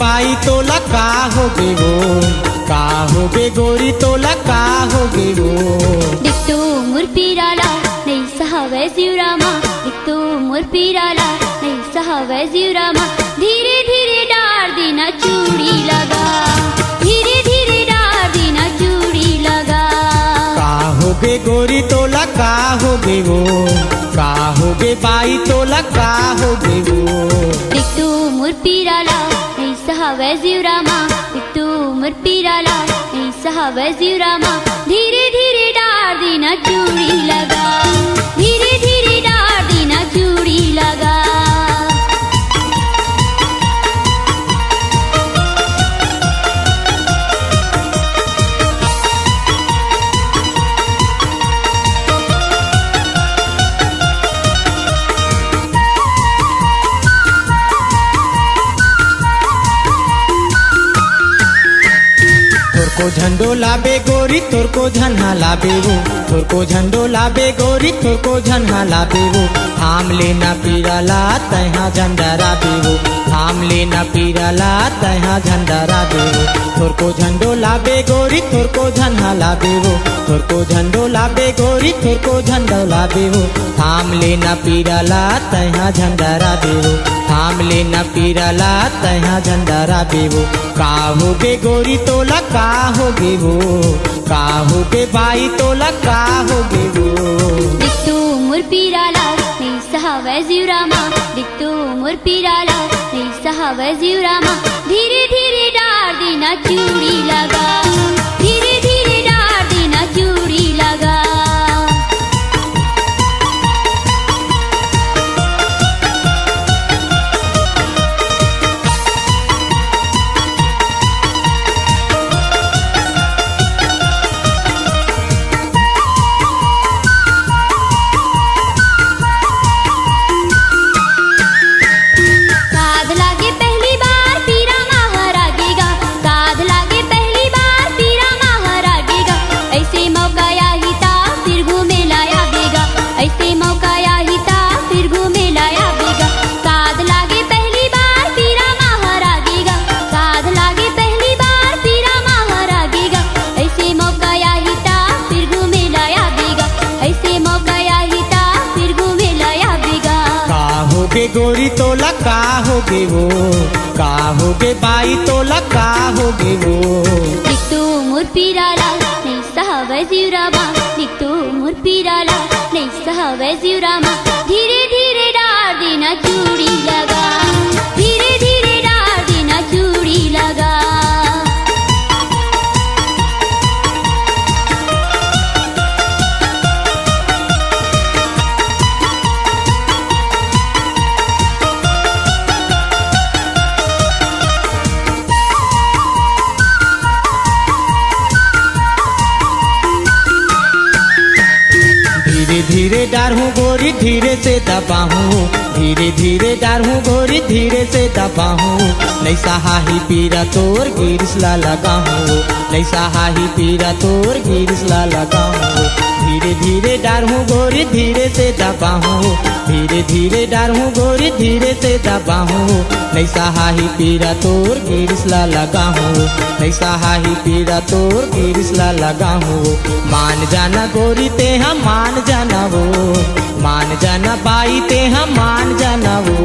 बाई तोला का हो गे वो, का हो गे गोरी तोला का हो गे वो। दिखतो मोर पिराला नहीं सहावे जीवरामा, दिखतो मोर पिराला नहीं सहावे जीवरामा। धीरे धीरे डार देना चूड़ी लगा, धीरे धीरे डार देना चूड़ी लगा। का हो गे गोरी तोला का हो गे वो, का हो गे बाई तोला का हो गे वो। दिखतो मोर पिराला नहीं सहावे जीवरामा, दिखतो मोर पिराला नहीं सहावे जीवरामा। धीरे धीरे डार देना चूड़ी लगा, धीरे धीरे डार देना चूड़ी लगा। तोर को झंडो लाबे गोरी तोर को झन्हा लाबे वो, तोर को झंडो लाबे गोरी तोर को झन्हा लाबे वो। थाम लेना पीराला तैहा झंडा राबे वो, थाम लेना पीराला तैहा झंडा राबे वो। तोर को झंडो लाबे गोरी तोर को झन्हा लाबे वो, तोर को झंडो लाबे गोरी तोर को झंडो लाबे वो। थाम लेना पीराला तैहा झंडा राबे वो, थाम लेना पीराला तैहा झंडा राबे वो। का हो गे गोरी तोला का हो गे वो, का हो गे बाई तोला का हो गे वो। दिखतो मोर पिराला नहीं सहावे जीवरामा, दिखतो मोर पिराला नहीं सहावे जीवरामा। धीरे धीरे डार देना चूड़ी लगा, धीरे धीरे डार देना चूड़ी लगा। गोरी तोला का हो गे वो, का हो गे बाई तोला का हो गे वो। दिखतो मोर पिराला नहीं सहावे जीवरामा, दिखतो मोर पिराला नहीं सहावे जीवरामा। धीरे धीरे डार देना चूड़ी लगा, धीरे धीरे डार देना चूड़ी लगा। धीरे धीरे डार हूँ गोरी धीरे से दबा हूँ, धीरे धीरे डार हूँ गोरी धीरे से दबा हूँ। नहीं सहाही पीरा तोर गिरिसला लगा हूँ, नहीं सहाही पीरा तोर गिरिसला लगा हूँ। धीरे धीरे डार हूँ गोरी धीरे से दबा हूँ, धीरे धीरे डार हूँ गोरी धीरे से दबा हूँ। नहीं सहाही पीरा तोर गिरिसला लगा हूँ, नहीं सहाही पीरा तोर गिरिसला लगा हूँ। मान जाना गोरी ते हम मान जाना वो, मान जाना बाई ते हम मान जाना वो।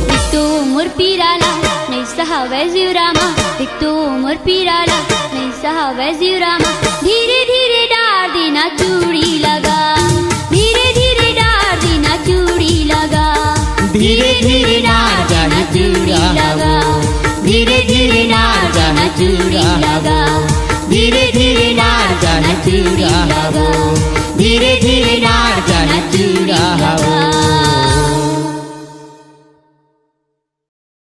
दिखतो मोर पिराला नहीं सहावे जीवरामा, दिखतो मोर पिराला नहीं सहावे जीवरामा। धीरे धीरे डार देना चूड़ी लगा, धीरे धीरे डार देना चूड़ी लगा। धीरे धीरे नार जाना चूड़ा लगा, धीरे धीरे नार जाना चूड़ा लगा, धीरे धीरे नार जाना चूड़ा लगा, धीरे धीरे नार जाना चूड़ा लगा।